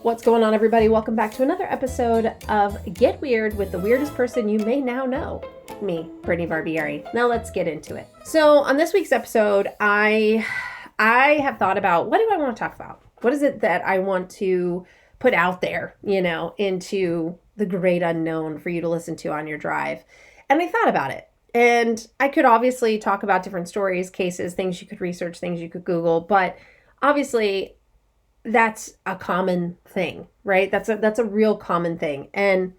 What's going on, everybody? Welcome back to another episode of Get Weird with the weirdest person you may now know. Me, Brittany Barbieri. Now let's get into it. So on this week's episode, I have thought about, what do I want to talk about? What is it that I want to put out there, into the great unknown for you to listen to on your drive? And I thought about it. And I could obviously talk about different stories, cases, things you could research, things you could Google, but obviously that's a common thing, right? That's a real common thing. And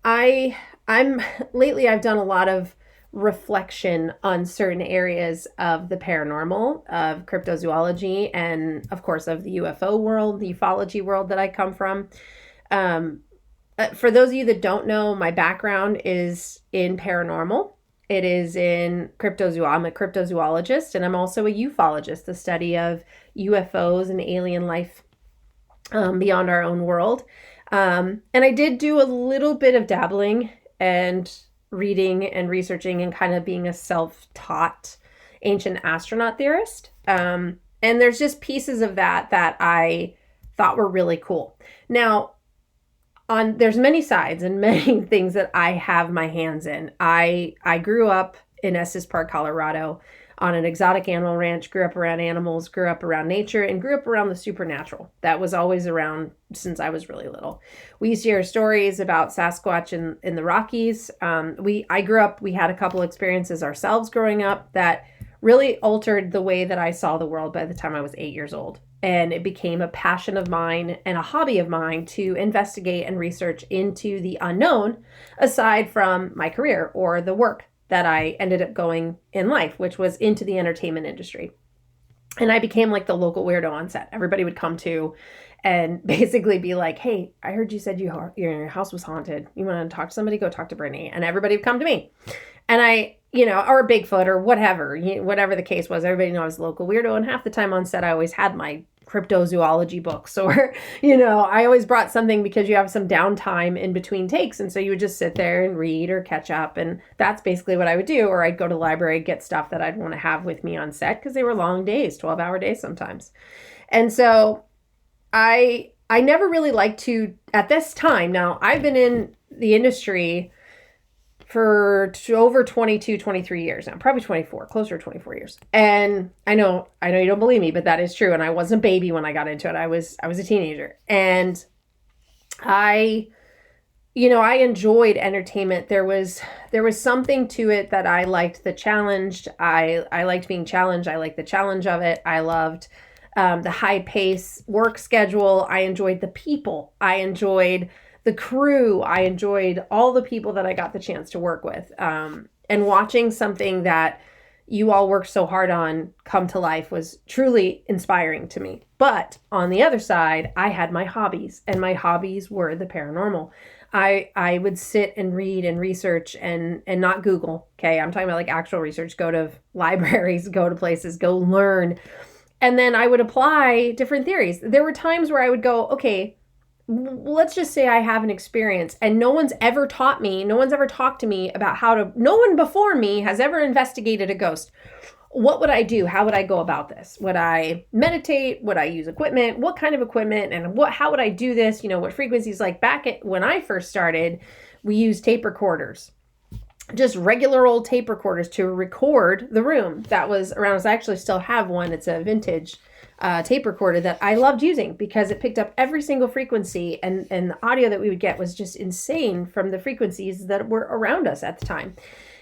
lately I've done a lot of reflection on certain areas of the paranormal, of cryptozoology, and of course of the UFO world, the ufology world that I come from. For those of you that don't know, my background is in paranormal. It is in cryptozoology. I'm a cryptozoologist, and I'm also a ufologist, the study of UFOs and alien life beyond our own world. And I did do a little bit of dabbling and reading and researching and kind of being a self-taught ancient astronaut theorist. And there's just pieces of that I thought were really cool. Now, there's many sides and many things that I have my hands in. I grew up in Estes Park, Colorado, on an exotic animal ranch, grew up around animals, grew up around nature, and grew up around the supernatural. That was always around since I was really little. We used to hear stories about Sasquatch in the Rockies. I grew up, we had a couple experiences ourselves growing up that really altered the way that I saw the world by the time I was 8 years old. And it became a passion of mine and a hobby of mine to investigate and research into the unknown, aside from my career or the work that I ended up going in life, which was into the entertainment industry. And I became like the local weirdo on set. Everybody would come to and basically be like, hey, I heard you said your house was haunted. You want to talk to somebody? Go talk to Brittany. And everybody would come to me. And or Bigfoot or whatever, whatever the case was, everybody knew I was a local weirdo. And half the time on set, I always had my cryptozoology books, or, I always brought something because you have some downtime in between takes. And so you would just sit there and read or catch up. And that's basically what I would do. Or I'd go to the library, get stuff that I'd want to have with me on set because they were long days, 12-hour days sometimes. And so I never really liked to, at this time, now I've been in the industry for over 22, 23 years now, probably 24, closer to 24 years. And I know you don't believe me, but that is true. And I wasn't a baby when I got into it. I was a teenager, and I enjoyed entertainment. There was something to it that I liked. The challenge. I liked being challenged. I liked the challenge of it. I loved the high pace work schedule. I enjoyed the people. I enjoyed the crew. I enjoyed all the people that I got the chance to work with. And watching something that you all worked so hard on come to life was truly inspiring to me. But on the other side, I had my hobbies, and my hobbies were the paranormal. I would sit and read and research and not Google. Okay, I'm talking about like actual research. Go to libraries, go to places, go learn. And then I would apply different theories. There were times where I would go, okay, let's just say I have an experience and no one's ever talked to me about no one before me has ever investigated a ghost. What would I do? How would I go about this? Would I meditate? Would I use equipment? What kind of equipment? And how would I do this? What frequencies? Like when I first started, we used tape recorders, just regular old tape recorders to record the room that was around us. I actually still have one. It's a vintage tape recorder that I loved using because it picked up every single frequency, and the audio that we would get was just insane from the frequencies that were around us at the time.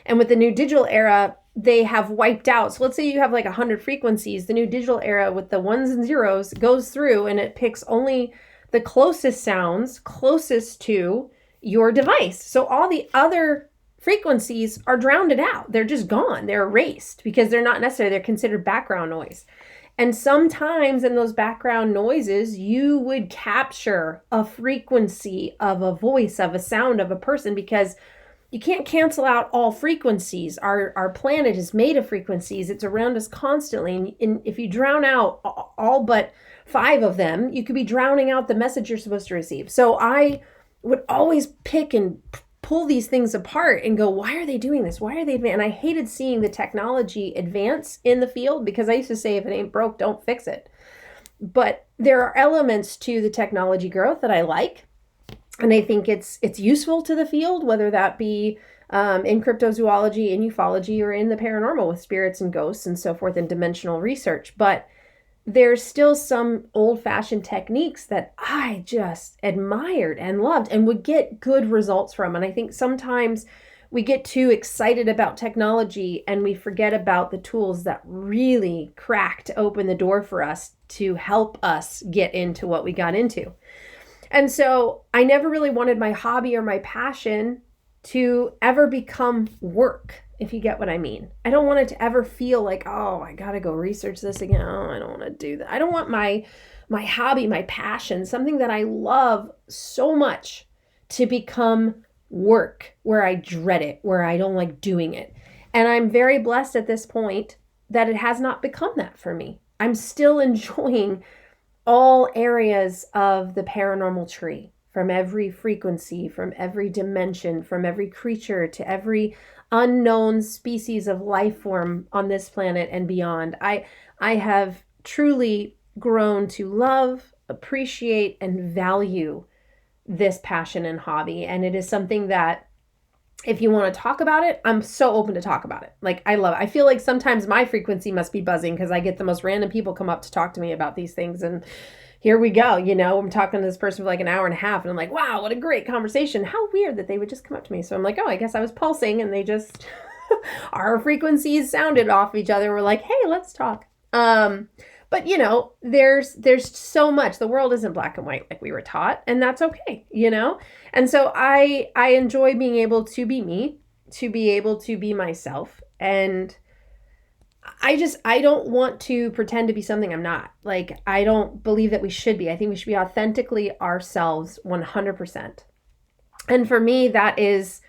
And with the new digital era, they have wiped out. So let's say you have like 100 frequencies. The new digital era with the ones and zeros goes through and it picks only the closest sounds closest to your device. So all the other frequencies are drowned out. They're just gone. They're erased because they're not necessary. They're considered background noise. And sometimes in those background noises, you would capture a frequency of a voice, of a sound of a person, because you can't cancel out all frequencies. Our planet is made of frequencies. It's around us constantly. And if you drown out all but 5 of them, you could be drowning out the message you're supposed to receive. So I would always pick and pull these things apart and go, why are they doing this? Why are they advancing? And I hated seeing the technology advance in the field because I used to say, if it ain't broke, don't fix it. But there are elements to the technology growth that I like. And I think it's useful to the field, whether that be in cryptozoology, in ufology, or in the paranormal with spirits and ghosts and so forth, and dimensional research. But there's still some old-fashioned techniques that I just admired and loved and would get good results from. And I think sometimes we get too excited about technology and we forget about the tools that really cracked open the door for us to help us get into what we got into. And so I never really wanted my hobby or my passion to ever become work, if you get what I mean. I don't want it to ever feel like, oh, I got to go research this again. Oh, I don't want to do that. I don't want my hobby, my passion, something that I love so much to become work where I dread it, where I don't like doing it. And I'm very blessed at this point that it has not become that for me. I'm still enjoying all areas of the paranormal tree, from every frequency, from every dimension, from every creature to every unknown species of life form on this planet and beyond. I have truly grown to love, appreciate, and value this passion and hobby. And it is something that, if you want to talk about it, I'm so open to talk about it. Like, I love it. I feel like sometimes my frequency must be buzzing because I get the most random people come up to talk to me about these things. And here we go. I'm talking to this person for like an hour and a half and I'm like, wow, what a great conversation. How weird that they would just come up to me. So I'm like, oh, I guess I was pulsing and they just, our frequencies sounded off each other. We're like, hey, let's talk. But there's so much. The world isn't black and white like we were taught, and that's okay, And so I enjoy being able to be me, to be able to be myself. And I don't want to pretend to be something I'm not. Like, I don't believe that we should be. I think we should be authentically ourselves 100%. And for me, that is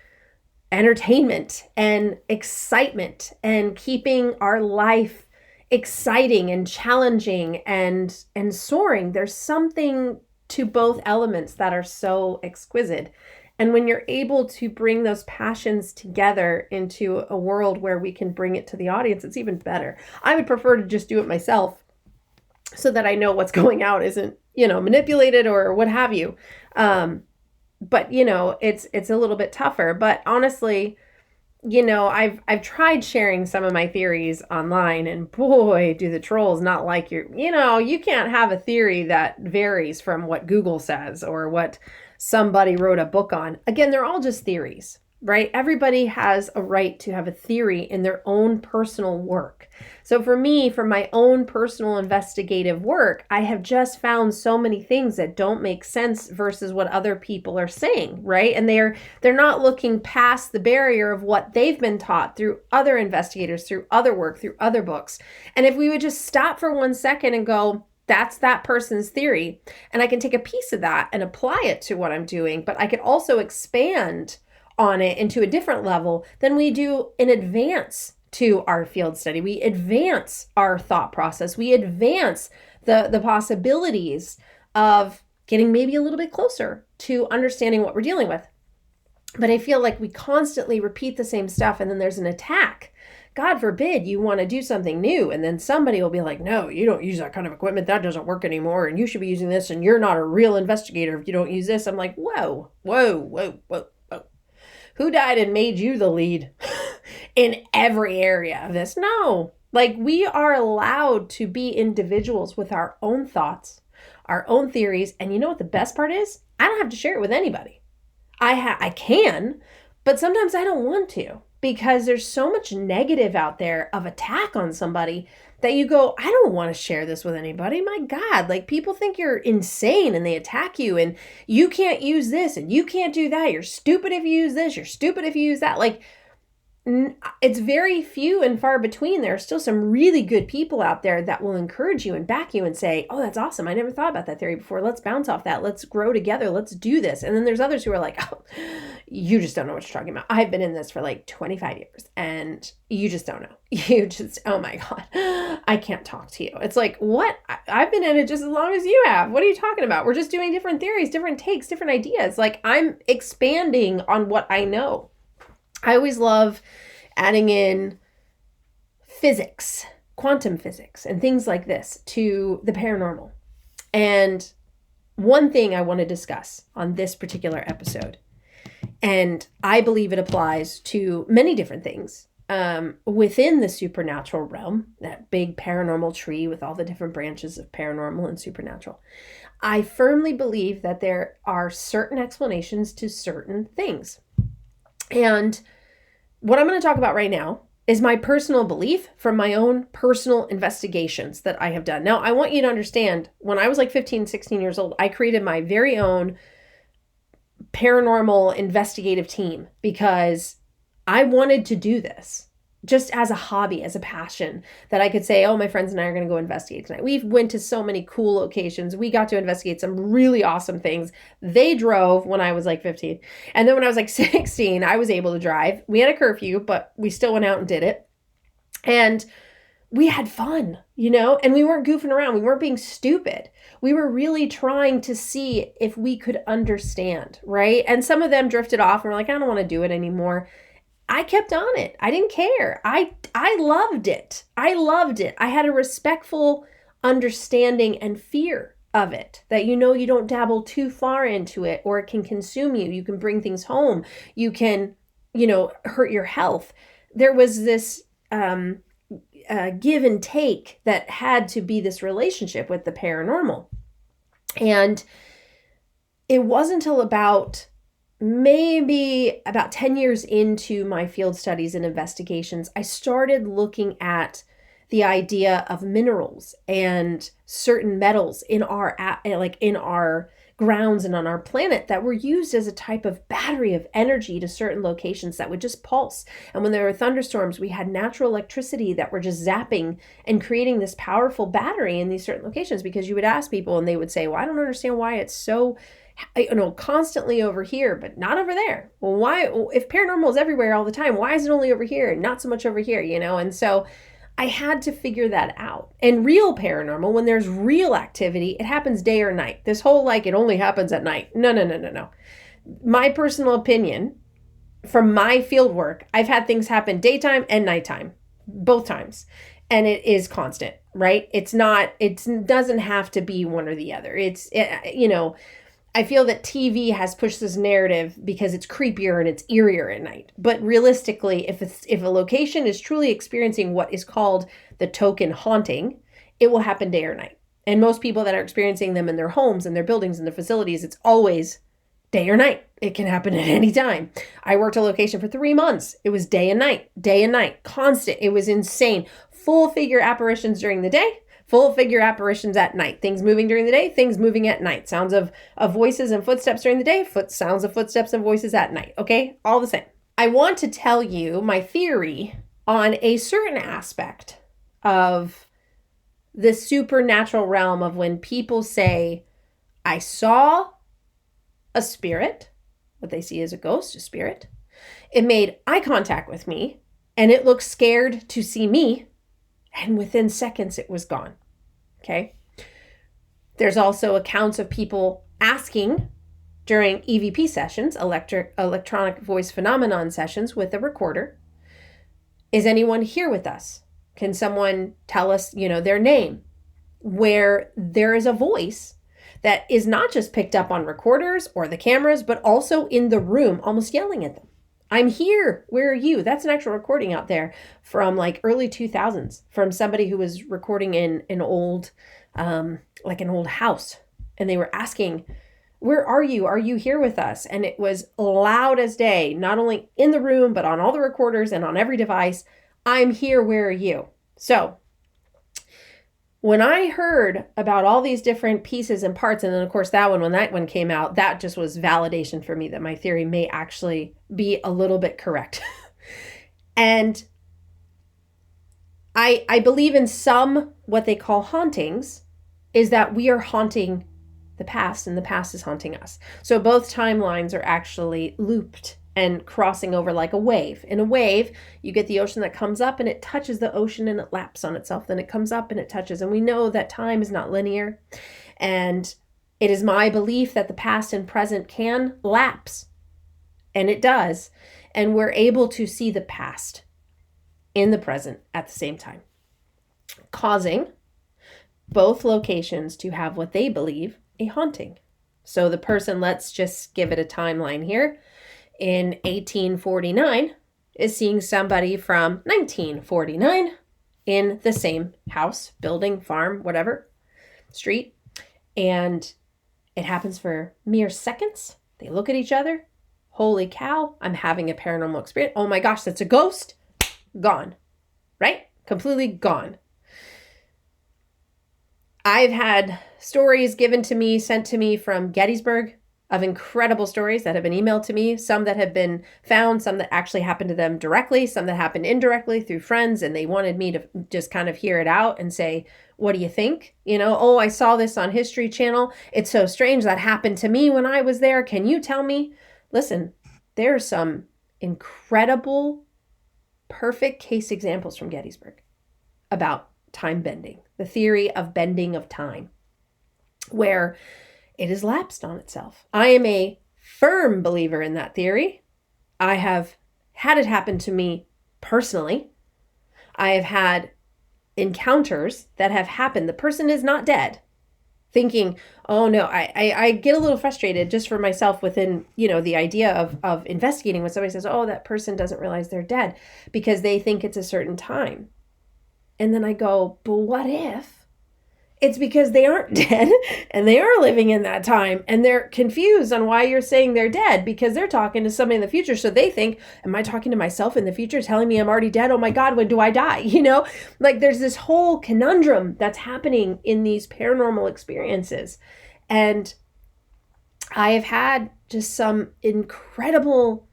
entertainment and excitement and keeping our life exciting and challenging and soaring. There's something to both elements that are so exquisite. And when you're able to bring those passions together into a world where we can bring it to the audience, it's even better. I would prefer to just do it myself so that I know what's going out isn't, manipulated or what have you. But it's a little bit tougher. But honestly, I've tried sharing some of my theories online, and boy, do the trolls not like you can't have a theory that varies from what Google says or what somebody wrote a book on. Again, they're all just theories, right? Everybody has a right to have a theory in their own personal work. So for me, for my own personal investigative work, I have just found so many things that don't make sense versus what other people are saying, right? And they're not looking past the barrier of what they've been taught through other investigators, through other work, through other books. And if we would just stop for 1 second and go, that's that person's theory, and I can take a piece of that and apply it to what I'm doing, but I could also expand on it into a different level than we do in advance to our field study. We advance our thought process. We advance the possibilities of getting maybe a little bit closer to understanding what we're dealing with. But I feel like we constantly repeat the same stuff, and then there's an attack. God forbid you want to do something new, and then somebody will be like, no, you don't use that kind of equipment. That doesn't work anymore, and you should be using this, and you're not a real investigator if you don't use this. I'm like, whoa. Who died and made you the lead in every area of this? No. Like, we are allowed to be individuals with our own thoughts, our own theories. And you know what the best part is? I don't have to share it with anybody. I can, but sometimes I don't want to, because there's so much negative out there of attack on somebody that you go, I don't want to share this with anybody. My God, like, people think you're insane and they attack you, and you can't use this and you can't do that. You're stupid if you use this. You're stupid if you use that. Like, it's very few and far between. There are still some really good people out there that will encourage you and back you and say, oh, that's awesome. I never thought about that theory before. Let's bounce off that. Let's grow together. Let's do this. And then there's others who are like, oh, you just don't know what you're talking about. I've been in this for like 25 years and you just don't know. You just, oh my God, I can't talk to you. It's like, what? I've been in it just as long as you have. What are you talking about? We're just doing different theories, different takes, different ideas. Like, I'm expanding on what I know. I always love adding in physics, quantum physics, and things like this to the paranormal. And one thing I want to discuss on this particular episode, and I believe it applies to many different things within the supernatural realm, that big paranormal tree with all the different branches of paranormal and supernatural. I firmly believe that there are certain explanations to certain things. And what I'm going to talk about right now is my personal belief from my own personal investigations that I have done. Now, I want you to understand, when I was like 15, 16 years old, I created my very own paranormal investigative team because I wanted to do this just as a hobby, as a passion, that I could say, oh, my friends and I are going to go investigate tonight. We went to so many cool locations. We got to investigate some really awesome things. They drove when I was like 15. And then when I was like 16, I was able to drive. We had a curfew, but we still went out and did it. And we had fun, and we weren't goofing around. We weren't being stupid. We were really trying to see if we could understand, right? And some of them drifted off and were like, I don't want to do it anymore. I kept on it. I didn't care. I loved it. I loved it. I had a respectful understanding and fear of it, that you don't dabble too far into it or it can consume you. You can bring things home. You can, hurt your health. There was this give and take that had to be this relationship with the paranormal. And it wasn't until maybe about 10 years into my field studies and investigations, I started looking at the idea of minerals and certain metals in our grounds and on our planet that were used as a type of battery of energy to certain locations that would just pulse. And when there were thunderstorms, we had natural electricity that were just zapping and creating this powerful battery in these certain locations, because you would ask people and they would say, well, I don't understand why it's so constantly over here, but not over there. Well, why, if paranormal is everywhere all the time, why is it only over here and not so much over here, And so I had to figure that out. And real paranormal, when there's real activity, it happens day or night. This whole, it only happens at night. No. My personal opinion from my field work, I've had things happen daytime and nighttime, both times. And it is constant, right? It doesn't have to be one or the other. I feel that TV has pushed this narrative because it's creepier and it's eerier at night. But realistically, if a location is truly experiencing what is called the token haunting, it will happen day or night. And most people that are experiencing them in their homes and their buildings and their facilities, it's always day or night. It can happen at any time. I worked a location for 3 months. It was day and night, constant. It was insane. Full figure apparitions during the day. Full figure apparitions at night. Things moving during the day, things moving at night. Sounds of voices and footsteps during the day, sounds of footsteps and voices at night. Okay? All the same. I want to tell you my theory on a certain aspect of the supernatural realm of when people say, I saw a spirit, what they see as a ghost, a spirit. It made eye contact with me and it looked scared to see me. And within seconds, it was gone. Okay. There's also accounts of people asking during EVP sessions, electronic voice phenomenon sessions with a recorder, is anyone here with us? Can someone tell us, their name? Where there is a voice that is not just picked up on recorders or the cameras, but also in the room, almost yelling at them. I'm here. Where are you? That's an actual recording out there from early 2000s from somebody who was recording in an old, an old house. And they were asking, where are you? Are you here with us? And it was loud as day, not only in the room, but on all the recorders and on every device. I'm here. Where are you? So when I heard about all these different pieces and parts, and then of course when that one came out, that just was validation for me that my theory may actually be a little bit correct. And I believe in some, what they call hauntings, is that we are haunting the past and the past is haunting us. So both timelines are actually looped and crossing over like a wave. In a wave, you get the ocean that comes up and it touches the ocean and it laps on itself. Then it comes up and it touches. And we know that time is not linear. And it is my belief that the past and present can lapse. And it does. And we're able to see the past in the present at the same time, causing both locations to have what they believe a haunting. So the person, let's just give it a timeline here, in 1849 is seeing somebody from 1949 in the same house, building, farm, whatever, street. And it happens for mere seconds. They look at each other. Holy cow, I'm having a paranormal experience. Oh my gosh, that's a ghost. Gone. Right? Completely gone. I've had stories given to me, sent to me from Gettysburg of incredible stories that have been emailed to me, some that have been found, some that actually happened to them directly, some that happened indirectly through friends, and they wanted me to just kind of hear it out and say, what do you think? You know, oh, I saw this on History Channel. It's so strange that happened to me when I was there. Can you tell me? Listen, there are some incredible, perfect case examples from Gettysburg about time bending, the theory of bending of time, where it has lapsed on itself. I am a firm believer in that theory. I have had it happen to me personally. I have had encounters that have happened. The person is not dead. Thinking, oh no, I get a little frustrated just for myself within, the idea of investigating when somebody says, oh, that person doesn't realize they're dead because they think it's a certain time. And then I go, but what if it's because they aren't dead and they are living in that time and they're confused on why you're saying they're dead because they're talking to somebody in the future. So they think, am I talking to myself in the future telling me I'm already dead? Oh my God, when do I die? Like there's this whole conundrum that's happening in these paranormal experiences. And I have had just some incredible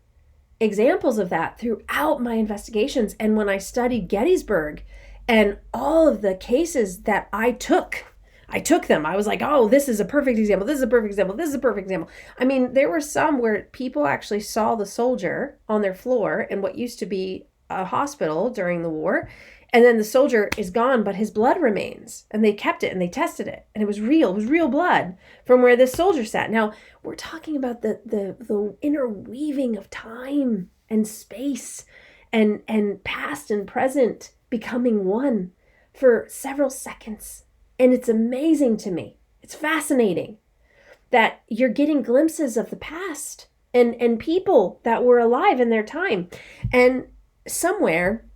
examples of that throughout my investigations. And when I studied Gettysburg, and all of the cases that I took them. I was like, oh, this is a perfect example. This is a perfect example. This is a perfect example. I mean, there were some where people actually saw the soldier on their floor in what used to be a hospital during the war. And then the soldier is gone, but his blood remains. And they kept it and they tested it. And it was real blood from where this soldier sat. Now, we're talking about the interweaving of time and space and past and present becoming one for several seconds. And it's amazing to me. It's fascinating that you're getting glimpses of the past and people that were alive in their time. And somewhere,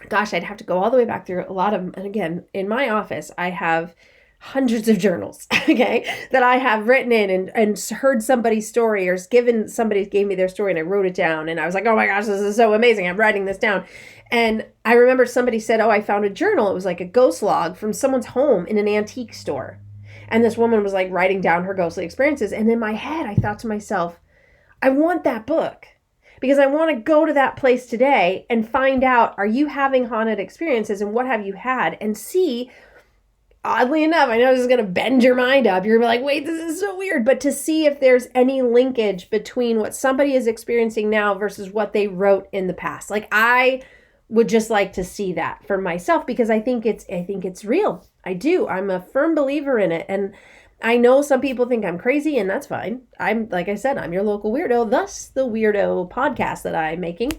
gosh, I'd have to go all the way back through a lot of them. And again, in my office, I have hundreds of journals, okay, that I have written in and heard somebody's story or somebody gave me their story and I wrote it down. And I was like, oh my gosh, this is so amazing. I'm writing this down. And I remember somebody said, oh, I found a journal. It was like a ghost log from someone's home in an antique store. And this woman was like writing down her ghostly experiences. And in my head, I thought to myself, I want that book because I want to go to that place today and find out, are you having haunted experiences and what have you had, and see. Oddly enough, I know this is going to bend your mind up. You're going to be like, wait, this is so weird. But to see if there's any linkage between what somebody is experiencing now versus what they wrote in the past. Like I would just like to see that for myself because I think it's real. I do. I'm a firm believer in it. And I know some people think I'm crazy, and that's fine. Like I said, I'm your local weirdo, thus the weirdo podcast that I'm making.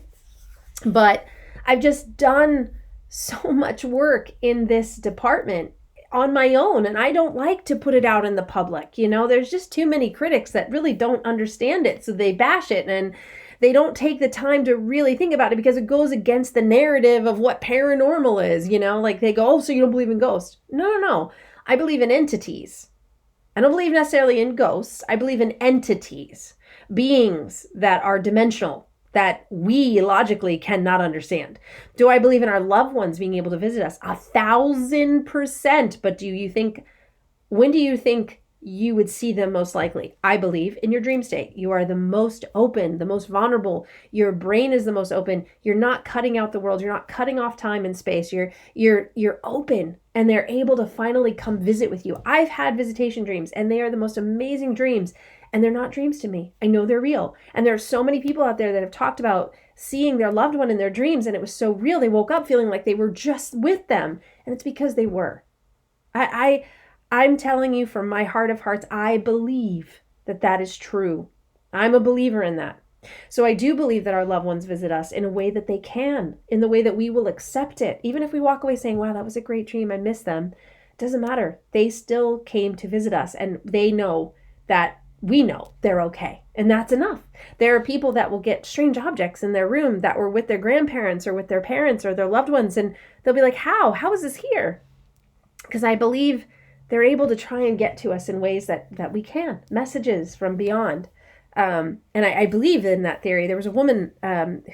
But I've just done so much work in this department on my own, and I don't like to put it out in the public. There's just too many critics that really don't understand it, so they bash it and they don't take the time to really think about it because it goes against the narrative of what paranormal is. Like they go, oh, so you don't believe in ghosts? No. I believe in entities. I don't believe necessarily in ghosts. I believe in entities, beings that are dimensional, that we logically cannot understand. Do I believe in our loved ones being able to visit us? 1,000%. But when do you think you would see them most likely? I believe in your dream state. You are the most open, the most vulnerable. Your brain is the most open. You're not cutting out the world. You're not cutting off time and space. You're open, and they're able to finally come visit with you. I've had visitation dreams, and they are the most amazing dreams. And they're not dreams to me. I know they're real. And there are so many people out there that have talked about seeing their loved one in their dreams, and it was so real. They woke up feeling like they were just with them. And it's because they were. I'm telling you from my heart of hearts, I believe that is true. I'm a believer in that. So I do believe that our loved ones visit us in a way that they can, in the way that we will accept it. Even if we walk away saying, wow, that was a great dream, I miss them. It doesn't matter. They still came to visit us, and they know that we know they're okay. And that's enough. There are people that will get strange objects in their room that were with their grandparents or with their parents or their loved ones. And they'll be like, how is this here? Because I believe they're able to try and get to us in ways that we can. Messages from beyond. And I believe in that theory. There was a woman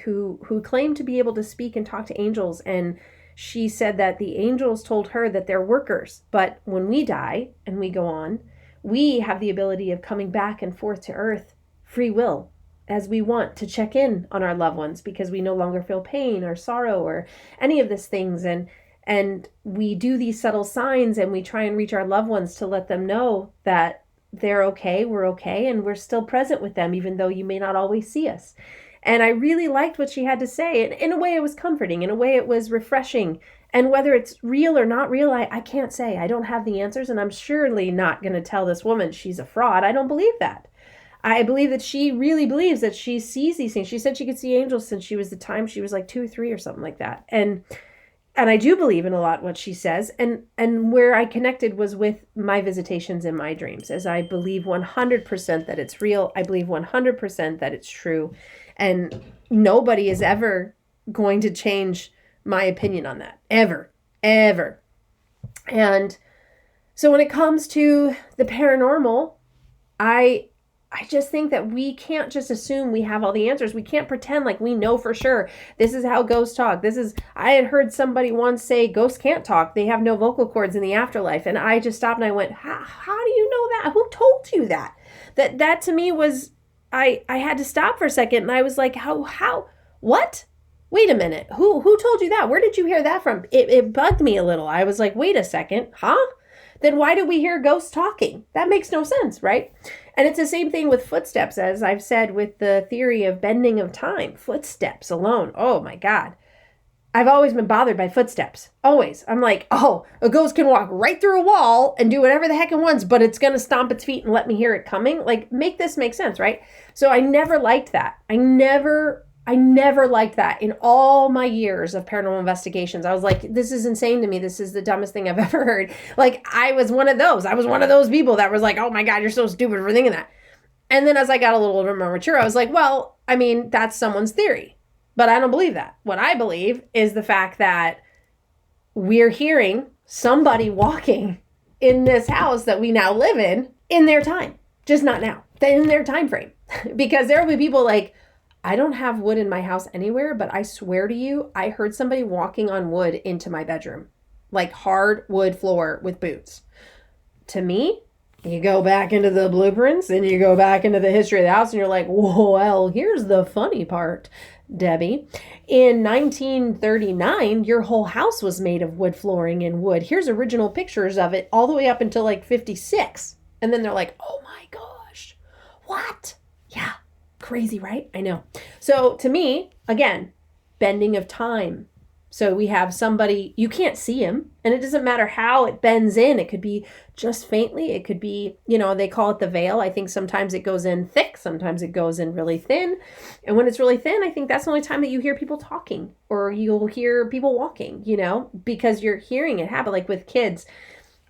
who claimed to be able to speak and talk to angels. And she said that the angels told her that they're workers. But when we die and we go on, we have the ability of coming back and forth to earth, free will, as we want, to check in on our loved ones because we no longer feel pain or sorrow or any of these things. And we do these subtle signs and we try and reach our loved ones to let them know that they're okay, we're okay, and we're still present with them, even though you may not always see us. And I really liked what she had to say. And in a way, it was comforting. In a way, it was refreshing. And whether it's real or not real, I can't say. I don't have the answers, and I'm surely not going to tell this woman she's a fraud. I don't believe that. I believe that she really believes that she sees these things. She said she could see angels since she was like 2 or 3 or something like that. And I do believe in a lot what she says. And where I connected was with my visitations in my dreams, as I believe 100% that it's real. I believe 100% that it's true. And nobody is ever going to change my opinion on that. Ever. And so when it comes to the paranormal, I just think that we can't just assume we have all the answers. We can't pretend like we know for sure. This is how ghosts talk. I had heard somebody once say ghosts can't talk. They have no vocal cords in the afterlife. And I just stopped and I went, how do you know that? Who told you that? That to me was, I had to stop for a second. And I was like, how, what? Wait a minute. Who told you that? Where did you hear that from? It bugged me a little. I was like, wait a second. Huh? Then why do we hear ghosts talking? That makes no sense, right? And it's the same thing with footsteps, as I've said, with the theory of bending of time. Footsteps alone. Oh my God. I've always been bothered by footsteps. Always. I'm like, oh, a ghost can walk right through a wall and do whatever the heck it wants, but it's going to stomp its feet and let me hear it coming. Like, make this make sense, right? So I never liked that. I never liked that in all my years of paranormal investigations. I was like, this is insane to me. This is the dumbest thing I've ever heard. Like, I was one of those people that was like, oh my God, you're so stupid for thinking that. And then as I got a little bit more mature, I was like, well, I mean, that's someone's theory, but I don't believe that. What I believe is the fact that we're hearing somebody walking in this house that we now live in their time, just not now, in their time frame. Because there will be people like, I don't have wood in my house anywhere, but I swear to you, I heard somebody walking on wood into my bedroom, like hard wood floor with boots. To me, you go back into the blueprints and you go back into the history of the house and you're like, well, here's the funny part, Debbie. In 1939, your whole house was made of wood flooring and wood. Here's original pictures of it all the way up until like 56. And then they're like, oh my gosh, what? Yeah. Crazy, right? I know. So to me, again, bending of time. So we have somebody, you can't see him, and it doesn't matter how it bends in. It could be just faintly. It could be, they call it the veil. I think sometimes it goes in thick. Sometimes it goes in really thin. And when it's really thin, I think that's the only time that you hear people talking or you'll hear people walking, because you're hearing it happen. Like with kids,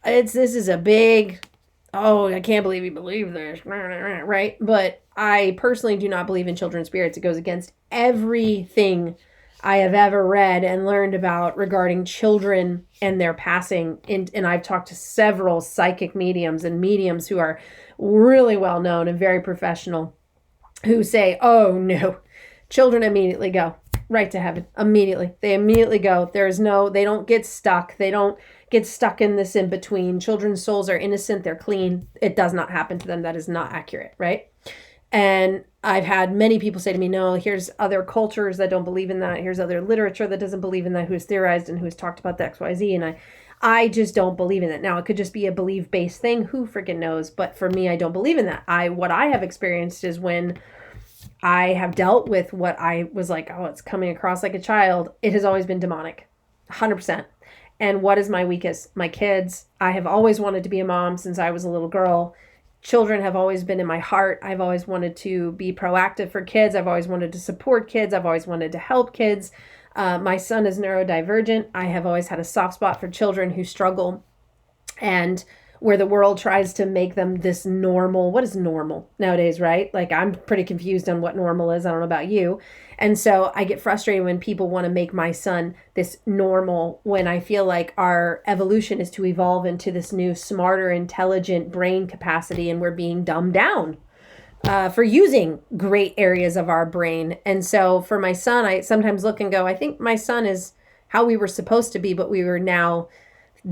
this is a big, oh, I can't believe you believe this, right? But I personally do not believe in children's spirits. It goes against everything I have ever read and learned about regarding children and their passing. And I've talked to several psychic mediums and mediums who are really well known and very professional who say, oh no, children immediately go right to heaven. Immediately. They immediately go. They don't get stuck. They don't get stuck in this in between. Children's souls are innocent. They're clean. It does not happen to them. That is not accurate, right? And I've had many people say to me, no, here's other cultures that don't believe in that. Here's other literature that doesn't believe in that, who's theorized and who's talked about the XYZ. And I just don't believe in it. Now, it could just be a belief-based thing. Who freaking knows? But for me, I don't believe in that. What I have experienced is when I have dealt with what I was like, oh, it's coming across like a child. It has always been demonic, 100%. And what is my weakest? My kids. I have always wanted to be a mom since I was a little girl. Children have always been in my heart. I've always wanted to be proactive for kids. I've always wanted to support kids. I've always wanted to help kids. My son is neurodivergent. I have always had a soft spot for children who struggle. and where the world tries to make them this normal. What is normal nowadays, right? Like, I'm pretty confused on what normal is. I don't know about you. And so I get frustrated when people want to make my son this normal, when I feel like our evolution is to evolve into this new, smarter, intelligent brain capacity, and we're being dumbed down for using great areas of our brain. And so for my son, I sometimes look and go, I think my son is how we were supposed to be, but we were now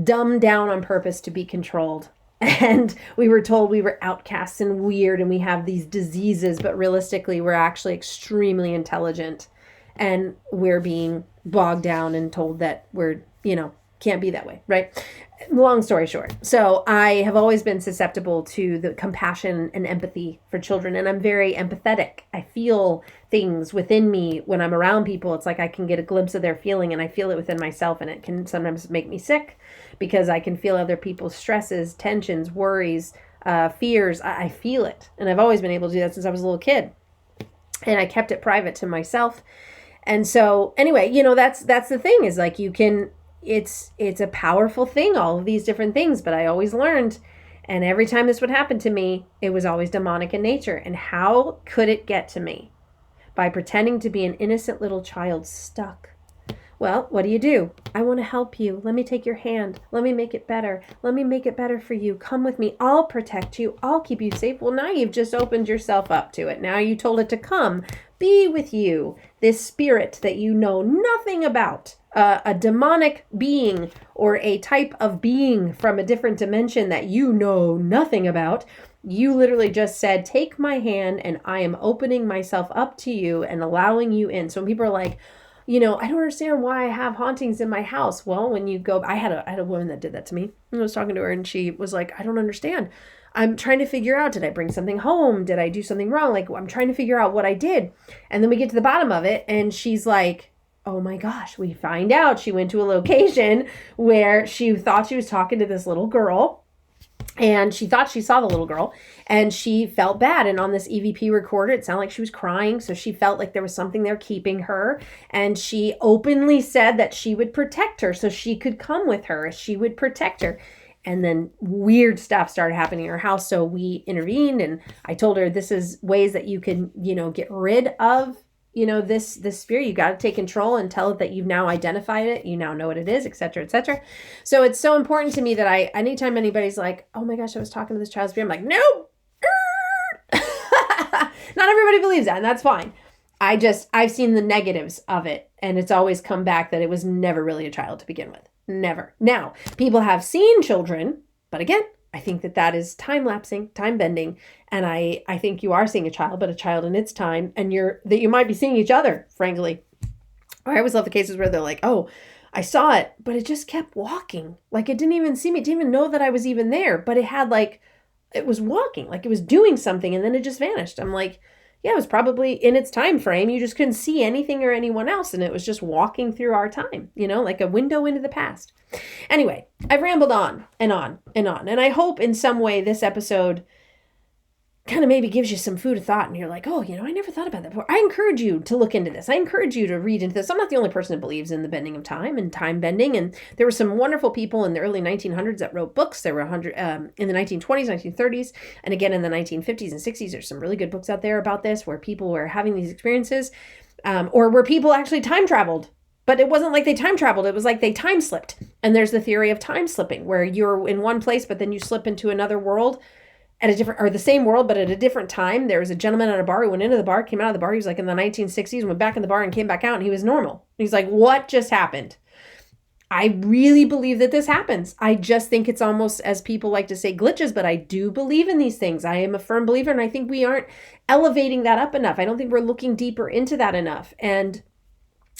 dumbed down on purpose to be controlled. And we were told we were outcasts and weird and we have these diseases, but realistically, we're actually extremely intelligent, and we're being bogged down and told that we're, can't be that way, right? Long story short. So I have always been susceptible to the compassion and empathy for children, and I'm very empathetic. I feel things within me when I'm around people. It's like I can get a glimpse of their feeling, and I feel it within myself, and it can sometimes make me sick because I can feel other people's stresses, tensions, worries, fears. I feel it, and I've always been able to do that since I was a little kid, and I kept it private to myself. And so anyway, that's the thing, is like, you can, it's a powerful thing, all of these different things. But I always learned, and every time this would happen to me, it was always demonic in nature. And how could it get to me? By pretending to be an innocent little child stuck. Well, what do? I want to help you. Let me take your hand. Let me make it better. Let me make it better for you. Come with me. I'll protect you. I'll keep you safe. Well, now you've just opened yourself up to it. Now you told it to come be with you. This spirit that you know nothing about, a demonic being or a type of being from a different dimension that you know nothing about. You literally just said, take my hand and I am opening myself up to you and allowing you in. So when people are like, I don't understand why I have hauntings in my house. Well, when you go, I had a woman that did that to me. I was talking to her and she was like, I don't understand. I'm trying to figure out, did I bring something home? Did I do something wrong? Like, I'm trying to figure out what I did. And then we get to the bottom of it and she's like, oh my gosh, we find out she went to a location where she thought she was talking to this little girl. And she thought she saw the little girl and she felt bad. And on this EVP recorder, it sounded like she was crying. So she felt like there was something there keeping her. And she openly said that she would protect her so she could come with her. She would protect her. And then weird stuff started happening in her house. So we intervened and I told her, this is ways that you can, get rid of, this spirit. You got to take control and tell it that you've now identified it. You now know what it is, et cetera, et cetera. So it's so important to me that anytime anybody's like, oh my gosh, I was talking to this child's spirit, I'm like, nope. Not everybody believes that, and that's fine. I've seen the negatives of it, and it's always come back that it was never really a child to begin with. Never. Now, people have seen children, but again, I think that is time-lapsing, time-bending, and I think you are seeing a child, but a child in its time, and that you might be seeing each other, frankly. I always love the cases where they're like, oh, I saw it, but it just kept walking. Like, it didn't even see me. It didn't even know that I was even there, but it was walking, like it was doing something, and then it just vanished. I'm like, yeah, it was probably in its time frame. You just couldn't see anything or anyone else, and it was just walking through our time, like a window into the past. Anyway, I've rambled on and on and on, and I hope in some way this episode kind of maybe gives you some food of thought, and you're like, oh, I never thought about that before. I encourage you to look into this. I encourage you to read into this. I'm not the only person that believes in the bending of time and time bending, and there were some wonderful people in the early 1900s that wrote books. There were in the 1920s, 1930s, and again in the 1950s and 60s. There's some really good books out there about this, where people were having these experiences, or where people actually time traveled. But it wasn't like they time traveled. It was like they time slipped. And there's the theory of time slipping, where you're in one place, but then you slip into another world at a different, or the same world, but at a different time. There was a gentleman at a bar who went into the bar, came out of the bar. He was like in the 1960s, went back in the bar and came back out, and he was normal. He's like, what just happened? I really believe that this happens. I just think it's almost, as people like to say, glitches, but I do believe in these things. I am a firm believer, and I think we aren't elevating that up enough. I don't think we're looking deeper into that enough. And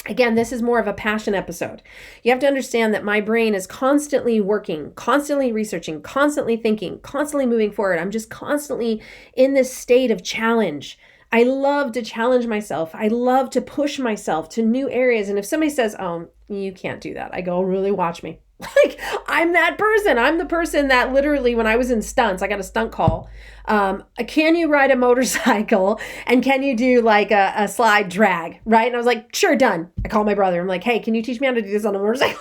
again, this is more of a passion episode. You have to understand that my brain is constantly working, constantly researching, constantly thinking, constantly moving forward. I'm just constantly in this state of challenge. I love to challenge myself. I love to push myself to new areas. And if somebody says, oh, you can't do that, I go, really, watch me. Like, I'm that person. I'm the person that literally, when I was in stunts, I got a stunt call. Can you ride a motorcycle? And can you do like a slide drag? Right? And I was like, sure, done. I called my brother. I'm like, hey, can you teach me how to do this on a motorcycle?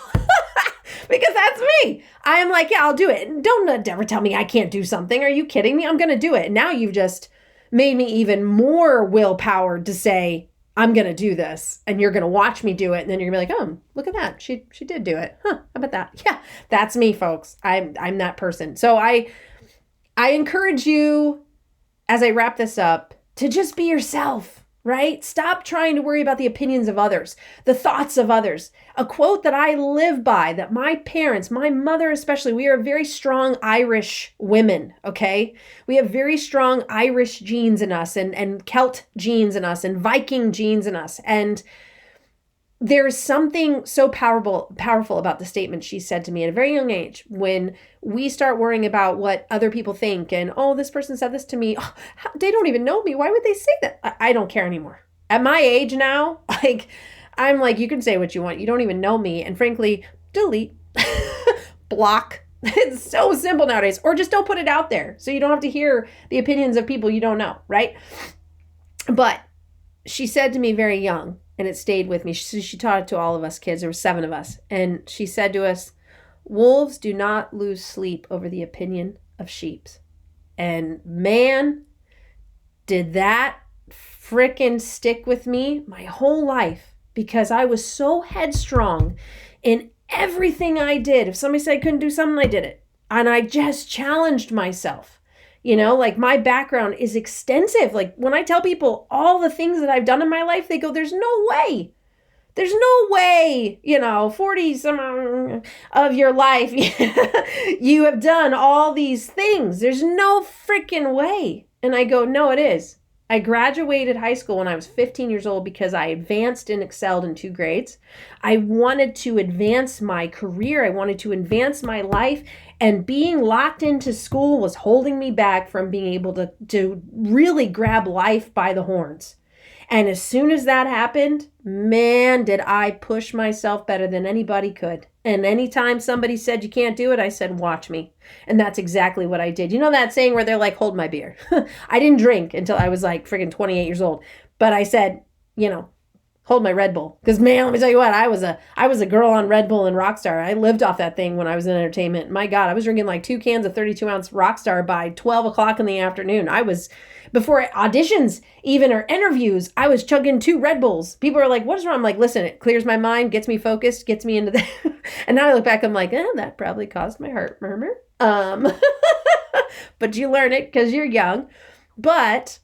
Because that's me. I'm like, yeah, I'll do it. Don't ever tell me I can't do something. Are you kidding me? I'm going to do it. And now you've just made me even more willpower to say, I'm going to do this, and you're going to watch me do it. And then you're going to be like, oh, look at that. She did do it. Huh, how about that? Yeah, that's me, folks. I'm that person. So I encourage you, as I wrap this up, to just be yourself, right? Stop trying to worry about the opinions of others, the thoughts of others. A quote that I live by, that my parents, my mother especially, we are very strong Irish women, okay? We have very strong Irish genes in us, and Celt genes in us, and Viking genes in us. And there's something so powerful about the statement she said to me at a very young age. When we start worrying about what other people think, and, oh, this person said this to me, oh, they don't even know me. Why would they say that? I don't care anymore. At my age now, I'm like, you can say what you want. You don't even know me. And frankly, delete, block. It's so simple nowadays. Or just don't put it out there so you don't have to hear the opinions of people you don't know, right? But she said to me very young, and it stayed with me. She taught it to all of us kids. There were 7 of us. And she said to us, wolves do not lose sleep over the opinion of sheep. And man, did that frickin' stick with me my whole life, because I was so headstrong in everything I did. If somebody said I couldn't do something, I did it. And I just challenged myself. You know, like, my background is extensive. Like, when I tell people all the things that I've done in my life, they go, there's no way. There's no way, 40 some of your life, you have done all these things. There's no freaking way. And I go, no, it is. I graduated high school when I was 15 years old because I advanced and excelled in 2 grades. I wanted to advance my career. I wanted to advance my life. And being locked into school was holding me back from being able to really grab life by the horns. And as soon as that happened, man, did I push myself better than anybody could. And anytime somebody said you can't do it, I said, watch me. And that's exactly what I did. You know that saying where they're like, hold my beer? I didn't drink until I was like friggin' 28 years old. But I said, hold my Red Bull. Because, man, let me tell you what, I was a girl on Red Bull and Rockstar. I lived off that thing when I was in entertainment. My God, I was drinking like 2 cans of 32-ounce Rockstar by 12 o'clock in the afternoon. Before auditions even, or interviews, I was chugging 2 Red Bulls. People are like, what is wrong? I'm like, listen, it clears my mind, gets me focused, gets me into the... And now I look back, I'm like, that probably caused my heart murmur. But you learn it because you're young. But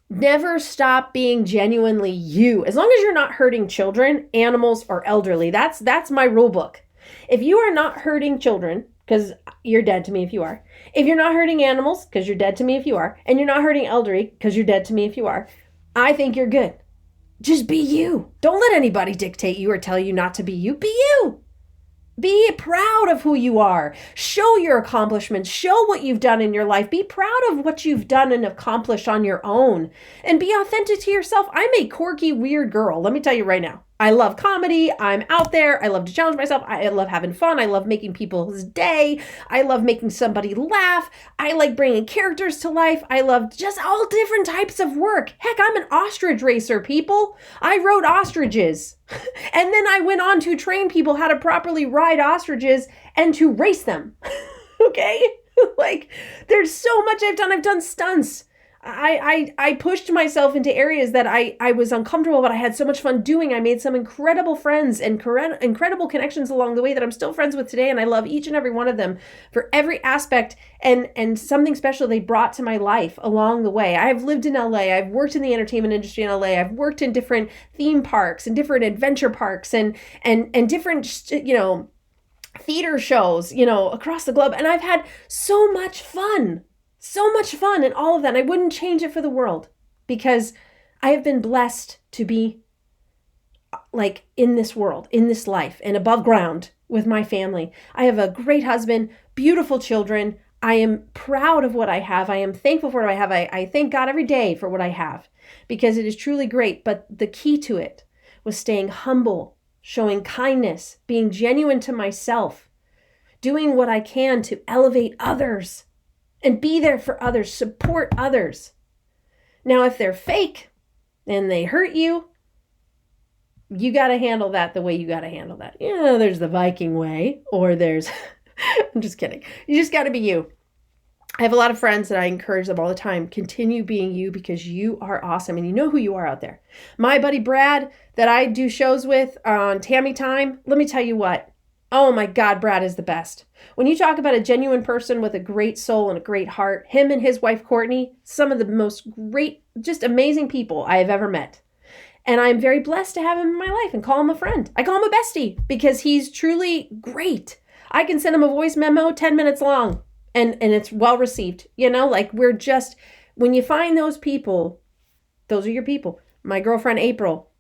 never stop being genuinely you. As long as you're not hurting children, animals, or elderly. That's my rule book. If you are not hurting children, because you're dead to me if you are. If you're not hurting animals, because you're dead to me if you are. And you're not hurting elderly, because you're dead to me if you are. I think you're good. Just be you. Don't let anybody dictate you or tell you not to be you. Be you. Be proud of who you are. Show your accomplishments. Show what you've done in your life. Be proud of what you've done and accomplished on your own. And be authentic to yourself. I'm a quirky, weird girl. Let me tell you right now. I love comedy. I'm out there. I love to challenge myself. I love having fun. I love making people's day. I love making somebody laugh. I like bringing characters to life. I love just all different types of work. Heck, I'm an ostrich racer, people. I rode ostriches. And then I went on to train people how to properly ride ostriches and to race them. Okay? Like, there's so much I've done. I've done stunts. I pushed myself into areas that I was uncomfortable, but I had so much fun doing. I made some incredible friends and incredible connections along the way that I'm still friends with today. And I love each and every one of them for every aspect and something special they brought to my life along the way. I've lived in LA. I've worked in the entertainment industry in LA. I've worked in different theme parks and different adventure parks and different, theater shows, across the globe. And I've had so much fun. So much fun in all of that. And I wouldn't change it for the world, because I have been blessed to be like in this world, in this life, and above ground with my family. I have a great husband, beautiful children. I am proud of what I have. I am thankful for what I have. I thank God every day for what I have, because it is truly great. But the key to it was staying humble, showing kindness, being genuine to myself, doing what I can to elevate others. And be there for others, support others. Now, if they're fake and they hurt you, you got to handle that the way you got to handle that. There's the Viking way, or there's, I'm just kidding. You just got to be you. I have a lot of friends that I encourage them all the time. Continue being you because you are awesome and you know who you are out there. My buddy Brad that I do shows with on Tammy Time, let me tell you what. Oh my God, Brad is the best. When you talk about a genuine person with a great soul and a great heart, him and his wife Courtney, some of the most great, just amazing people I have ever met. And I'm very blessed to have him in my life and call him a friend. I call him a bestie because he's truly great. I can send him a voice memo 10 minutes long and it's well received. Like when you find those people, those are your people. My girlfriend April,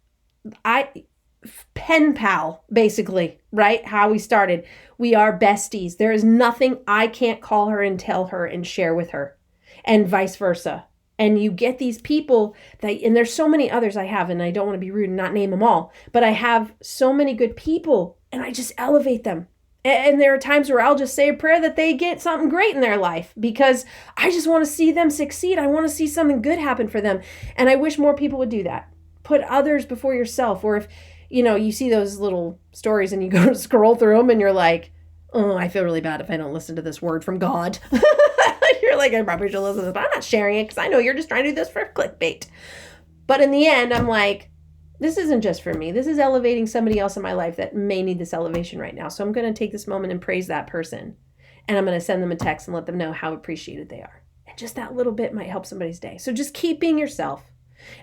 pen pal, basically, right? How we started. We are besties. There is nothing I can't call her and tell her and share with her, and vice versa. And you get these people and there's so many others I have, and I don't want to be rude and not name them all, but I have so many good people and I just elevate them. And there are times where I'll just say a prayer that they get something great in their life because I just want to see them succeed. I want to see something good happen for them. And I wish more people would do that. Put others before yourself. Or if, you see those little stories and you go to scroll through them and you're like, oh, I feel really bad if I don't listen to this word from God. You're like, I probably should listen to this, but I'm not sharing it because I know you're just trying to do this for clickbait. But in the end, I'm like, this isn't just for me. This is elevating somebody else in my life that may need this elevation right now. So I'm going to take this moment and praise that person. And I'm going to send them a text and let them know how appreciated they are. And just that little bit might help somebody's day. So just keep being yourself.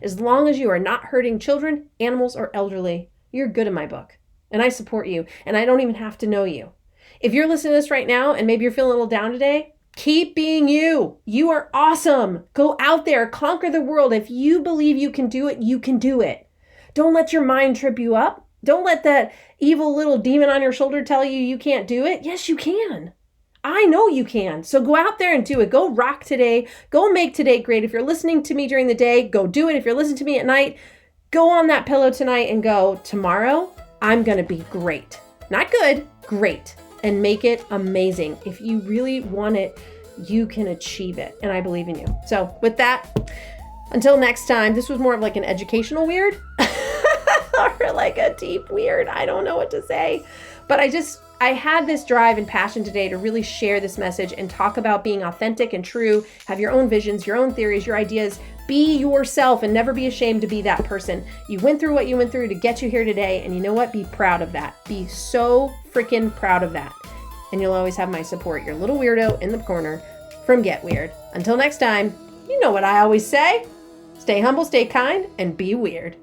As long as you are not hurting children, animals, or elderly, you're good in my book. And I support you. And I don't even have to know you. If you're listening to this right now and maybe you're feeling a little down today, keep being you. You are awesome. Go out there, conquer the world. If you believe you can do it, you can do it. Don't let your mind trip you up. Don't let that evil little demon on your shoulder tell you you can't do it. Yes, you can. I know you can. So go out there and do it. Go rock today. Go make today great. If you're listening to me during the day, go do it. If you're listening to me at night, go on that pillow tonight and go, tomorrow, I'm going to be great. Not good, great. And make it amazing. If you really want it, you can achieve it. And I believe in you. So with that, until next time, this was more of like an educational weird or like a deep weird. I don't know what to say, but I had this drive and passion today to really share this message and talk about being authentic and true, have your own visions, your own theories, your ideas, be yourself and never be ashamed to be that person. You went through what you went through to get you here today. And you know what? Be proud of that. Be so freaking proud of that. And you'll always have my support, your little weirdo in the corner from Get Weird. Until next time, you know what I always say. Stay humble, stay kind, and be weird.